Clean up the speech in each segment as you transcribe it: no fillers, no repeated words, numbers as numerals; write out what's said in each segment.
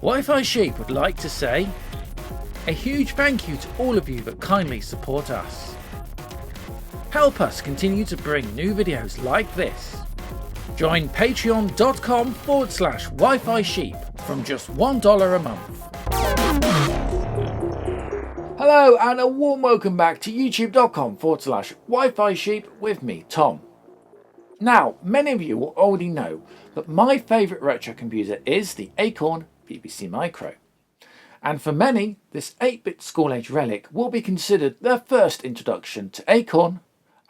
Wi-Fi Sheep would like to say a huge thank you to all of you that kindly support us. Help us continue to bring new videos like this. Join patreon.com/Wi-Fi Sheep from just $1 a month. Hello and a warm welcome back to youtube.com/Wi-Fi Sheep with me, Tom. Now, many of you will already know that my favourite retro computer is the Acorn BBC Micro. And for many, this 8-bit school-age relic will be considered their first introduction to Acorn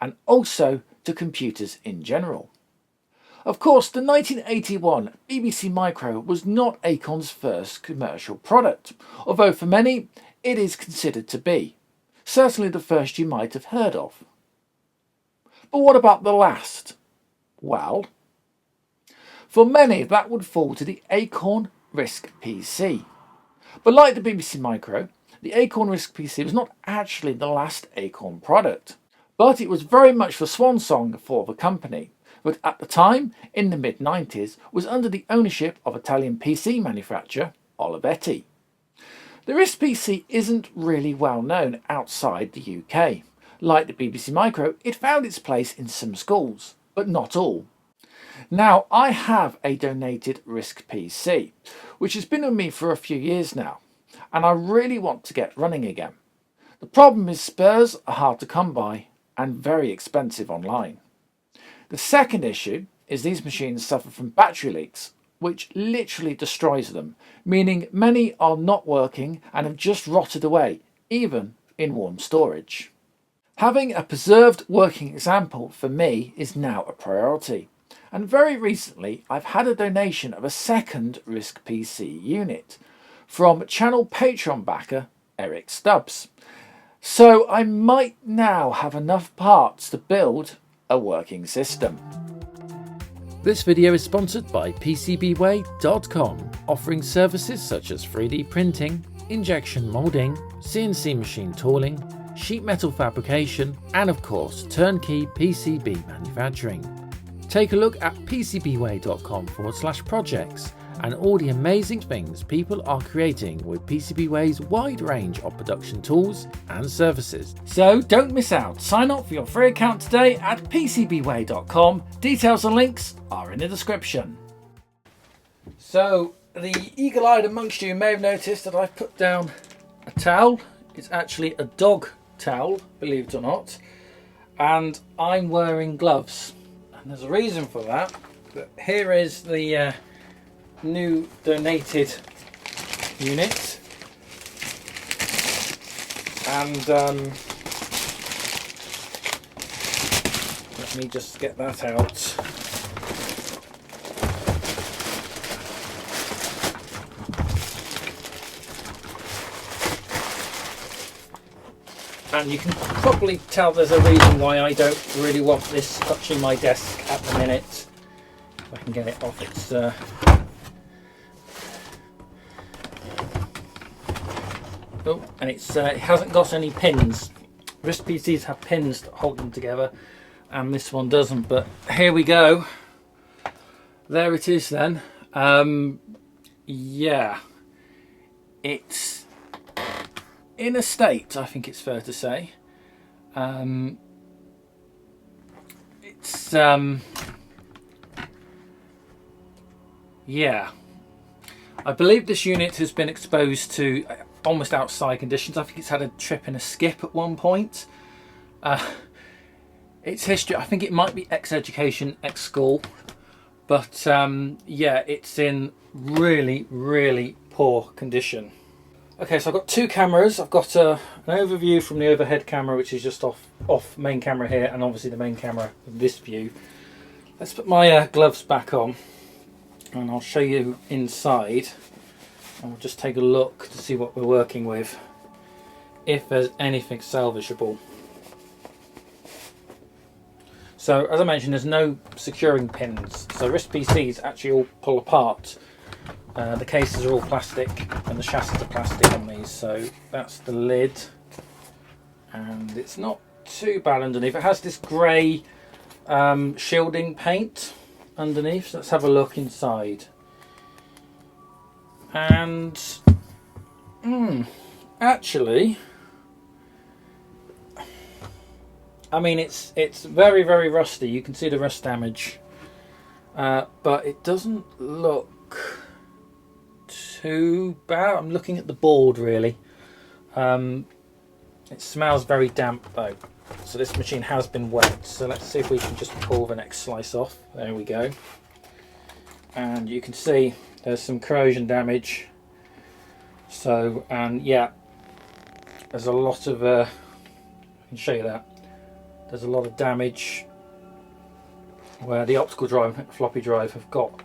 and also to computers in general. Of course, the 1981 BBC Micro was not Acorn's first commercial product, although for many it is considered to be. Certainly the first you might have heard of. But what about the last? Well, for many that would fall to the Acorn RISC PC. But like the BBC Micro, the Acorn RISC PC was not actually the last Acorn product, but it was very much the swan song for the company, that at the time, in the mid-90s, was under the ownership of Italian PC manufacturer Olivetti. The RISC PC isn't really well known outside the UK. Like the BBC Micro, it found its place in some schools, but not all. Now, I have a donated RISC PC, which has been with me for a few years now, and I really want to get running again. The problem is spares are hard to come by and very expensive online. The second issue is these machines suffer from battery leaks, which literally destroys them, meaning many are not working and have just rotted away, even in warm storage. Having a preserved working example for me is now a priority, and very recently I've had a donation of a second RISC PC unit from channel Patreon backer Eric Stubbs. So I might now have enough parts to build a working system. This video is sponsored by PCBWay.com, offering services such as 3D printing, injection moulding, CNC machine tooling, sheet metal fabrication, and of course turnkey PCB manufacturing. Take a look at PCBWay.com/projects and all the amazing things people are creating with PCBWay's wide range of production tools and services. So don't miss out. Sign up for your free account today at PCBWay.com. Details and links are in the description. So the eagle-eyed amongst you may have noticed that I've put down a towel. It's actually a dog towel, believe it or not, and I'm wearing gloves. And there's a reason for that. But here is the new donated unit, and let me just get that out. And you can probably tell there's a reason why I don't really want this touching my desk at the minute. If I can get it off its oh, and it hasn't got any pins. RISC PCs have pins that hold them together, and this one doesn't. But here we go. There it is then. Yeah, it's in a state, I think it's fair to say. Yeah, I believe this unit has been exposed to almost outside conditions. I think it's had a trip and a skip at one point. Its history, I think it might be ex-education, ex-school, but yeah, it's in really, really poor condition. Okay, so I've got two cameras. I've got an overview from the overhead camera, which is just off main camera here, and obviously the main camera of this view. Let's put my gloves back on, and I'll show you inside. And we'll just take a look to see what we're working with, if there's anything salvageable. So, as I mentioned, there's no securing pins. So RISC PCs actually all pull apart. The cases are all plastic and the chassis are plastic on these. So that's the lid, and it's not too bad underneath. It has this grey shielding paint underneath. So let's have a look inside. And actually, I mean, it's very, very rusty. You can see the rust damage, but it doesn't look too bad. I'm looking at the board really. It smells very damp though, so this machine has been wet. So let's see if we can just pull the next slice off. There we go. And you can see there's some corrosion damage. So, and yeah, there's a lot of I can show you that. There's a lot of damage where the optical drive and floppy drive have got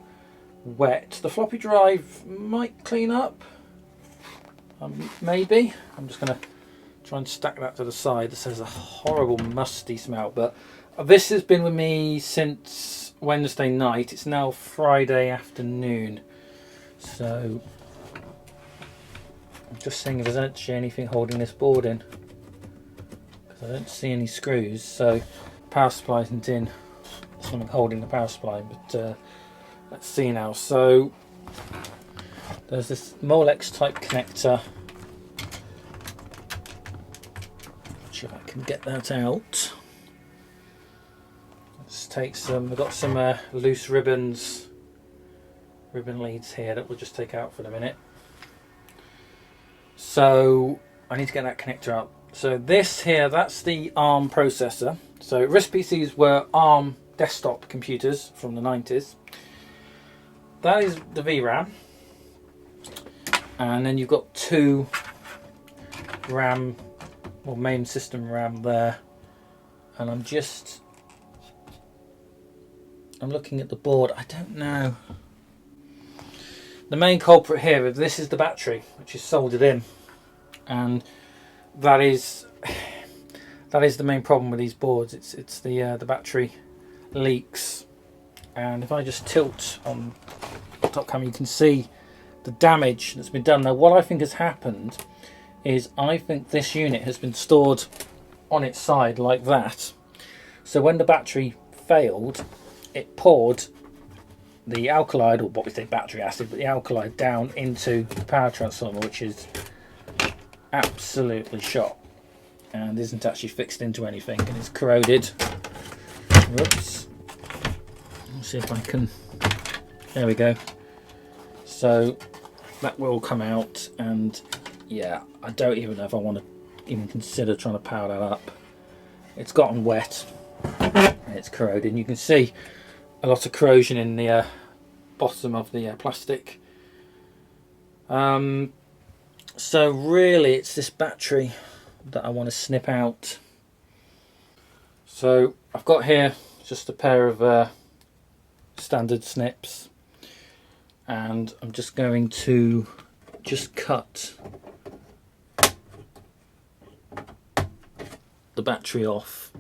wet. The floppy drive might clean up, maybe. I'm just going to try and stack that to the side. This has a horrible musty smell, but this has been with me since Wednesday night. It's now Friday afternoon, so I'm just seeing if there's actually anything holding this board in, because I don't see any screws. So power supply isn't in, something holding the power supply, but let's see now. So there's this Molex type connector. If I can get that out. Let's take some, we've got some loose ribbon leads here that we'll just take out for the minute. So I need to get that connector out. So this here, that's the ARM processor. So RISC PCs were ARM desktop computers from the 90s. That is the VRAM. And then you've got two RAM, or main system RAM there. And I'm looking at the board. I don't know. The main culprit here, this is the battery, which is soldered in, and that is the main problem with these boards. It's the battery leaks. And if I just tilt on the top camera, you can see the damage that's been done. Now, what I think has happened is I think this unit has been stored on its side like that. So when the battery failed, it poured the alkali, or what we say battery acid, but the alkali down into the power transformer, which is absolutely shot and isn't actually fixed into anything, and it's corroded. Whoops. Let's see if I can, there we go. So that will come out, and yeah, I don't even know if I want to even consider trying to power that up. It's gotten wet and it's corroded, and you can see a lot of corrosion in the bottom of the plastic. So really it's this battery that I want to snip out. So I've got here just a pair of standard snips, and I'm just going to cut the battery off.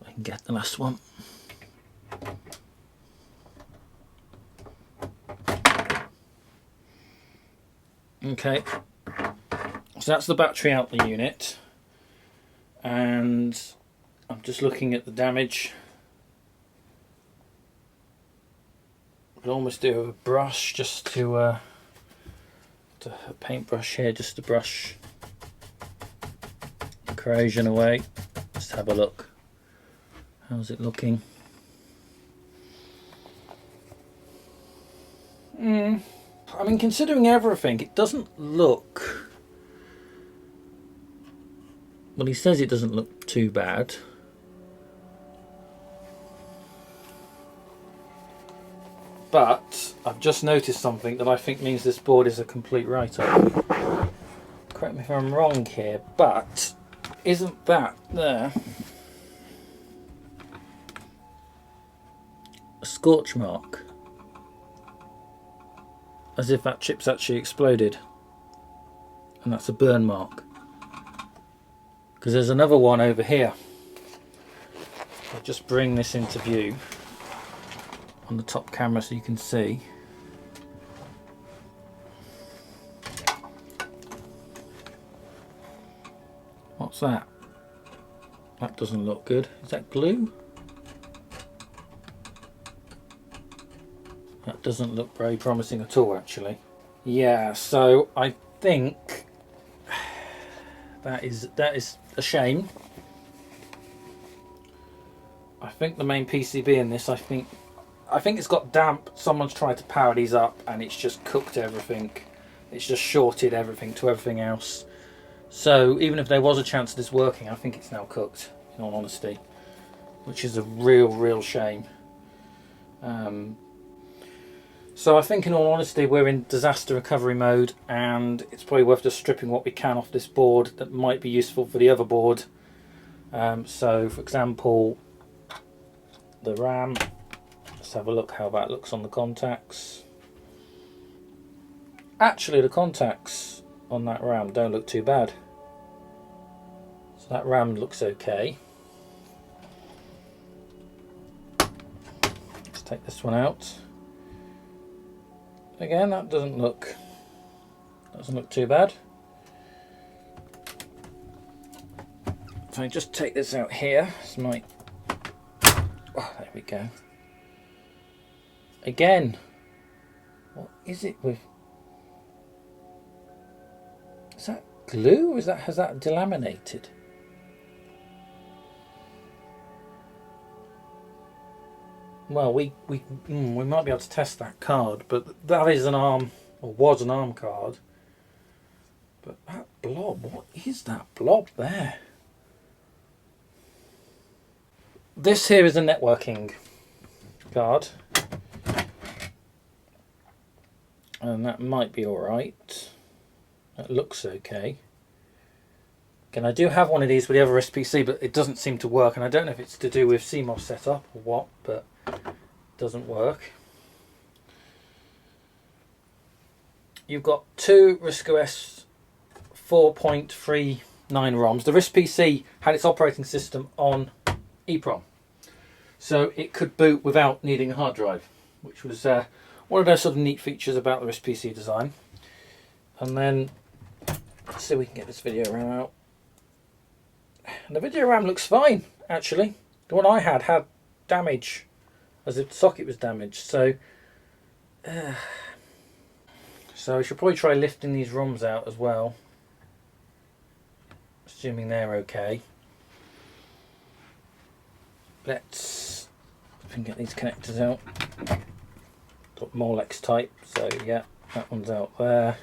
I can get the last one. Okay, so that's the battery out the unit, and I'm just looking at the damage. I could almost do a brush, just to a paintbrush here, just to brush the corrosion away. Let's have a look. How's it looking? I mean, considering everything, it doesn't look... Well, he says it doesn't look too bad. But I've just noticed something that I think means this board is a complete write-off. Correct me if I'm wrong here, but isn't that there a scorch mark? As if that chip's actually exploded. And that's a burn mark. Because there's another one over here. I'll just bring this into view on the top camera so you can see. What's that? That doesn't look good. Is that glue? That doesn't look very promising at all, actually. Yeah, so I think that is a shame. I think the main PCB in this, I think it's got damp. Someone's tried to power these up and it's just cooked everything. It's just shorted everything to everything else. So even if there was a chance of this working, I think it's now cooked, in all honesty, which is a real shame. So I think, in all honesty, we're in disaster recovery mode, and it's probably worth just stripping what we can off this board that might be useful for the other board. So, for example, the RAM. Let's have a look how that looks on the contacts. Actually, the contacts on that RAM don't look too bad. So that RAM looks okay. Let's take this one out. Again, that doesn't look too bad. If I just take this out here, this might. Oh, there we go. Again, what is it with? Is that glue, or has that delaminated? Well, we might be able to test that card, but that is an ARM, or was an ARM card. But that blob, what is that blob there? This here is a networking card, and that might be alright. That looks okay. Again, I do have one of these with the other RISC PC, but it doesn't seem to work, and I don't know if it's to do with CMOS setup or what, but it doesn't work. You've got two RISC OS 4.39 ROMs. The RISC PC had its operating system on EEPROM, so it could boot without needing a hard drive, which was one of those sort of neat features about the RISC PC design. And then, let's see if we can get this video RAM out. And the video RAM looks fine, actually. The one I had damage, as if the socket was damaged. So I should probably try lifting these ROMs out as well, assuming they're okay. Let's see if we can get these connectors out. Got Molex type, so yeah, that one's out there.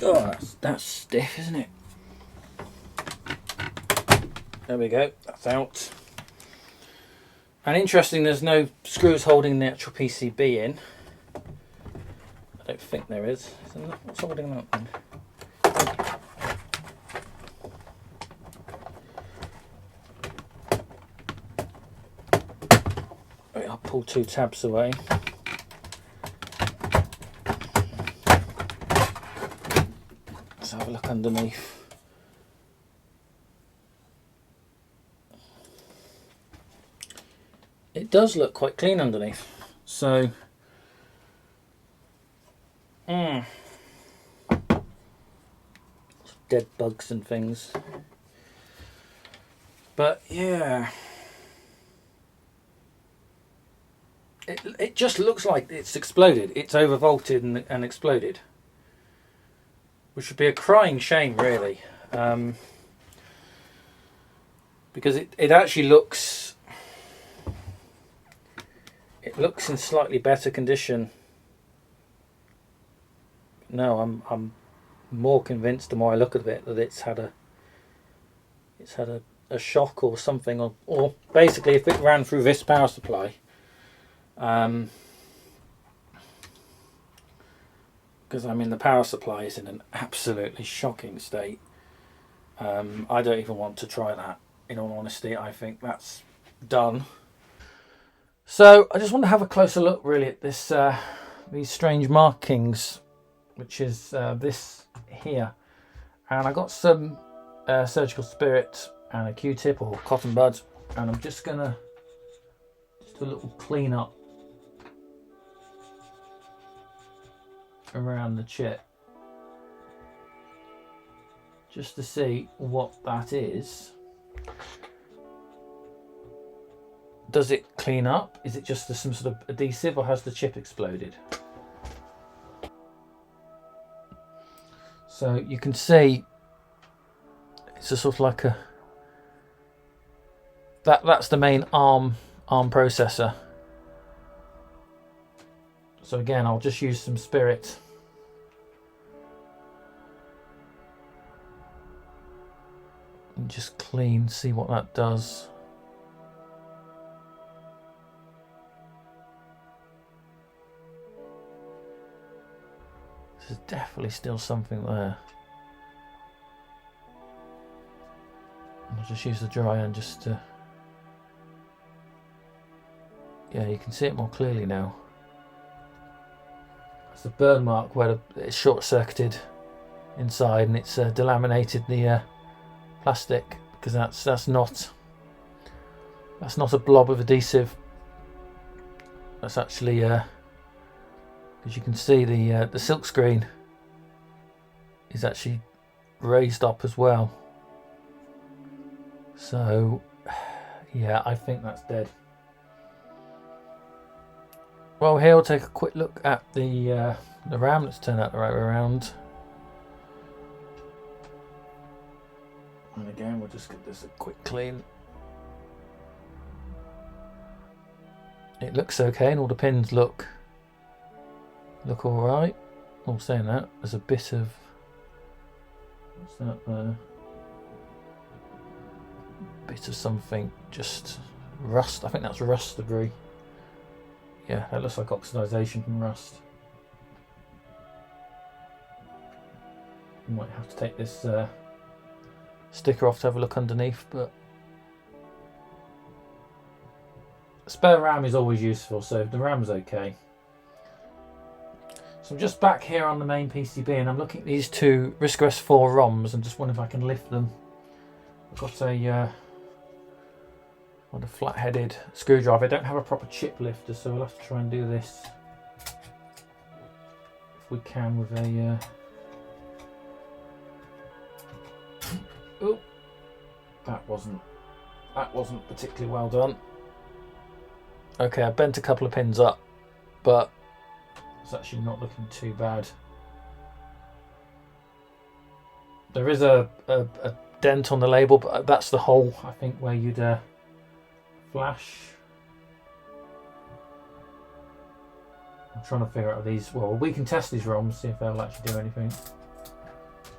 Oh, that's stiff, isn't it? There we go, that's out. And interesting, there's no screws holding the actual PCB in. I don't think there is. What's holding that then? Right, I'll pull two tabs away. Let's have a look underneath. It does look quite clean underneath, so dead bugs and things, but yeah, it just looks like it's exploded. It's overvolted and exploded, which would be a crying shame, really, because it actually looks. It looks in slightly better condition. No, I'm more convinced the more I look at it that it's had a shock or something, or basically if it ran through this power supply, because I mean the power supply is in an absolutely shocking state. I don't even want to try that, in all honesty. I think that's done. So I just want to have a closer look really at this these strange markings, which is this here, and I got some surgical spirit and a Q-tip or cotton bud, and I'm just gonna do a little clean up around the chip just to see what that is. Does it clean up? Is it just some sort of adhesive, or has the chip exploded? So you can see it's a sort of like a that's the main ARM processor. So again, I'll just use some spirit. And just clean, see what that does. There's definitely still something there. I'll just use the dry iron just to... Yeah, you can see it more clearly now. It's a burn mark where it's short-circuited inside, and it's delaminated the plastic, because that's not a blob of adhesive. That's actually, as you can see, the silk screen is actually raised up as well. So, yeah, I think that's dead. Well, here we'll take a quick look at the RAM. Let's turn that the right way around. And again, we'll just give this a quick clean. It looks okay, and all the pins look all right. All saying that, there's a bit of, what's that there? Bit of something, just rust. I think that's rust debris. Yeah, that looks like oxidization from rust. You might have to take this sticker off to have a look underneath, but spare RAM is always useful, so the RAM's okay. So I'm just back here on the main PCB, and I'm looking at these two RISC-OS 4 ROMs and just wondering if I can lift them. I've got a flat-headed screwdriver. I don't have a proper chip lifter, so we'll have to try and do this if we can with a oh, that wasn't particularly well done. Okay, I bent a couple of pins up, but it's actually not looking too bad. There is a dent on the label, but that's the hole, I think, where you'd flash. I'm trying to figure out these. Well, we can test these ROMs, see if they'll actually do anything.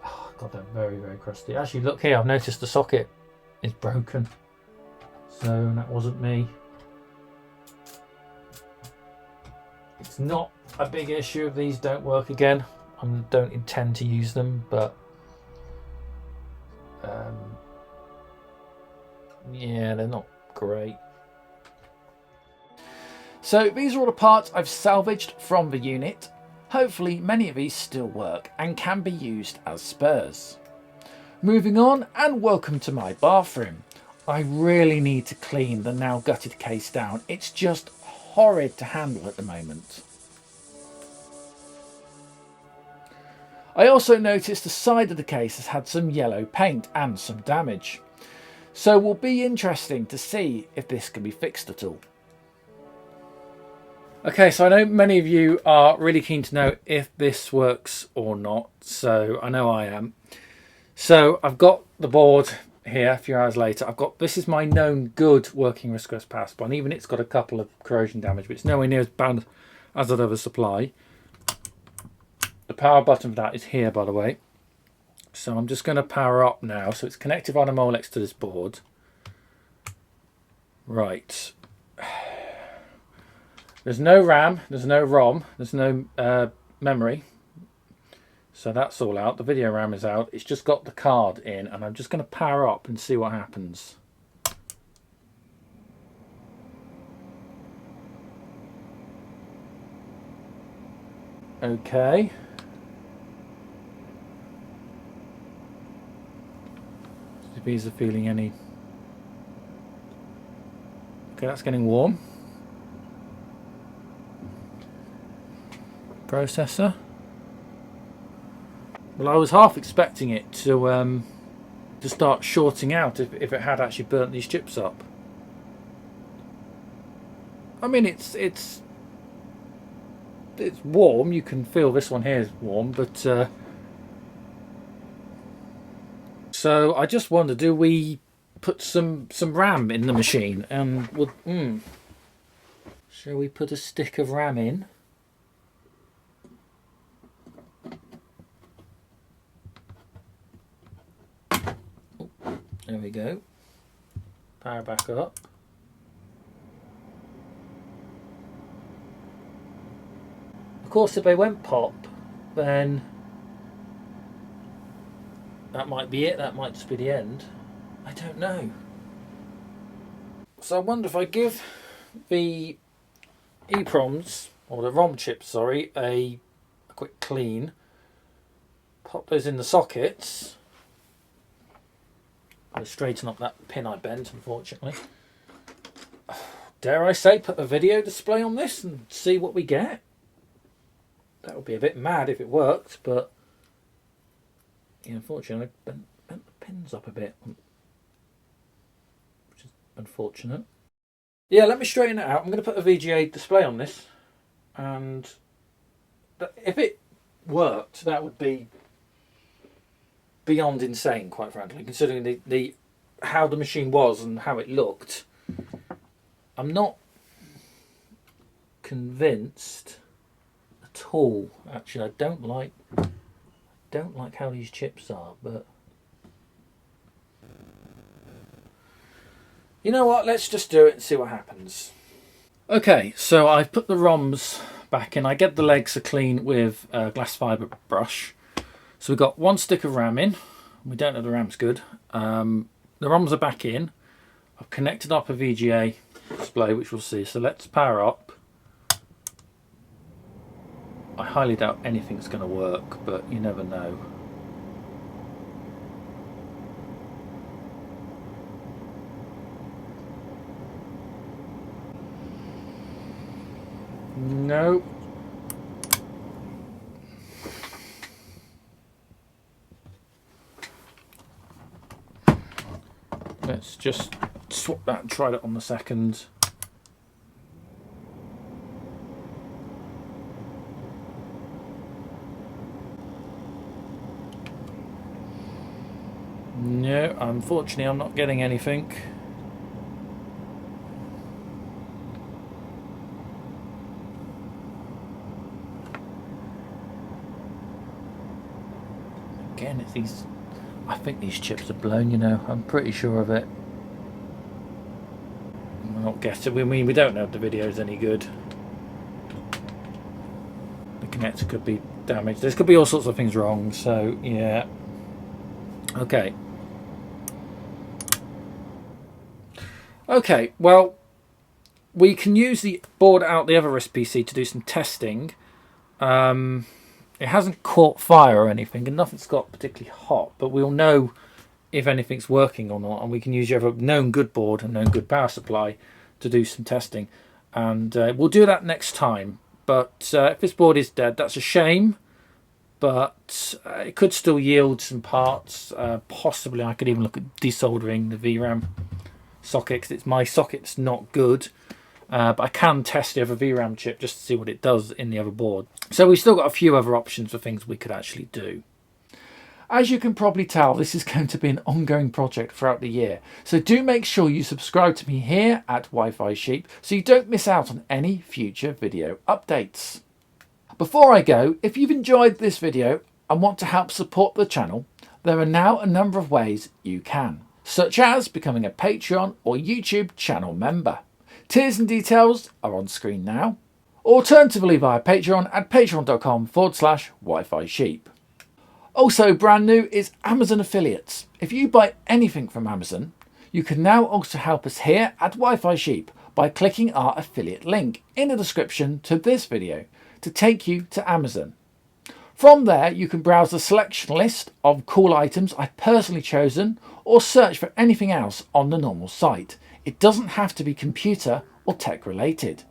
Oh, God, they're very, very crusty. Actually, look here, I've noticed the socket is broken. So that wasn't me. It's not a big issue if these don't work again. I don't intend to use them, but yeah, they're not great. So these are all the parts I've salvaged from the unit. Hopefully many of these still work and can be used as spares. Moving on, and welcome to my bathroom. I really need to clean the now gutted case down. It's just horrid to handle at the moment. I also noticed the side of the case has had some yellow paint and some damage. So it will be interesting to see if this can be fixed at all. Okay, so I know many of you are really keen to know if this works or not. So I know I am. So I've got the board here a few hours later. This is my known good working RISC-OS power supply, and even it's got a couple of corrosion damage, but it's nowhere near as bad as that other supply. The power button for that is here, by the way. So I'm just going to power up now. So it's connected via the Molex to this board. Right. There's no RAM, there's no ROM, there's no memory. So that's all out. The video RAM is out. It's just got the card in, and I'm just going to power up and see what happens. Okay. If these are feeling any... Okay, that's getting warm. Processor. Well, I was half expecting it to start shorting out if it had actually burnt these chips up. I mean, it's warm. You can feel this one here is warm, but so I just wonder, do we put some RAM in the machine? And shall we put a stick of RAM in? There we go. Power back up. Of course, if they went pop, then that might be it. That might just be the end. I don't know. So I wonder if I give the EPROMs, or the ROM chips, sorry, a quick clean. Pop those in the sockets. I'll straighten up that pin I bent, unfortunately. Dare I say, put a video display on this and see what we get? That would be a bit mad if it worked, but yeah, unfortunately I bent the pins up a bit, which is unfortunate. Yeah, let me straighten it out. I'm going to put a VGA display on this, and if it worked, that would be beyond insane, quite frankly, considering the how the machine was and how it looked. I'm not convinced at all. Actually, I don't like how these chips are, but you know what? Let's just do it and see what happens. Okay, so I've put the ROMs back in. I get the legs are clean with a glass fibre brush. So we've got one stick of RAM in. We don't know the RAM's good. The ROMs are back in. I've connected up a VGA display, which we'll see. So let's power up. I highly doubt anything's going to work, but you never know. No. Let's just swap that and try it on the second. No, unfortunately I'm not getting anything. Again, it's these... I think these chips are blown, you know. I'm pretty sure of it. I'm not guessing. I mean, we don't know if the video is any good. The connector could be damaged. There could be all sorts of things wrong. So, yeah. Okay. Okay, well, we can use the board out the other RISC PC to do some testing. It hasn't caught fire or anything, and nothing's got particularly hot, but we'll know if anything's working or not, and we can use your known good board and known good power supply to do some testing. And we'll do that next time. But if this board is dead, that's a shame, but it could still yield some parts. Possibly I could even look at desoldering the VRAM socket, because it's my socket's not good. But I can test the other VRAM chip just to see what it does in the other board. So we've still got a few other options for things we could actually do. As you can probably tell, this is going to be an ongoing project throughout the year. So do make sure you subscribe to me here at Wi-Fi Sheep so you don't miss out on any future video updates. Before I go, if you've enjoyed this video and want to help support the channel, there are now a number of ways you can, such as becoming a Patreon or YouTube channel member. Tiers and details are on screen now. Alternatively via Patreon at patreon.com/Wi-Fi Sheep. Also brand new is Amazon affiliates. If you buy anything from Amazon, you can now also help us here at Wi-Fi Sheep by clicking our affiliate link in the description to this video to take you to Amazon. From there you can browse the selection list of cool items I've personally chosen or search for anything else on the normal site. It doesn't have to be computer or tech related.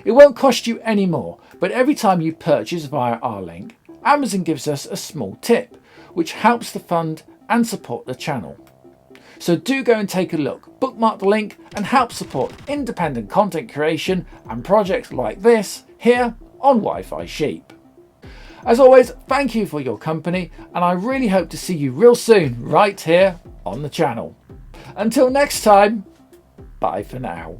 It won't cost you any more, but every time you purchase via our link, Amazon gives us a small tip, which helps to fund and support the channel. So do go and take a look, bookmark the link and help support independent content creation and projects like this here on Wi-Fi Sheep. As always, thank you for your company and I really hope to see you real soon right here on the channel. Until next time, bye for now.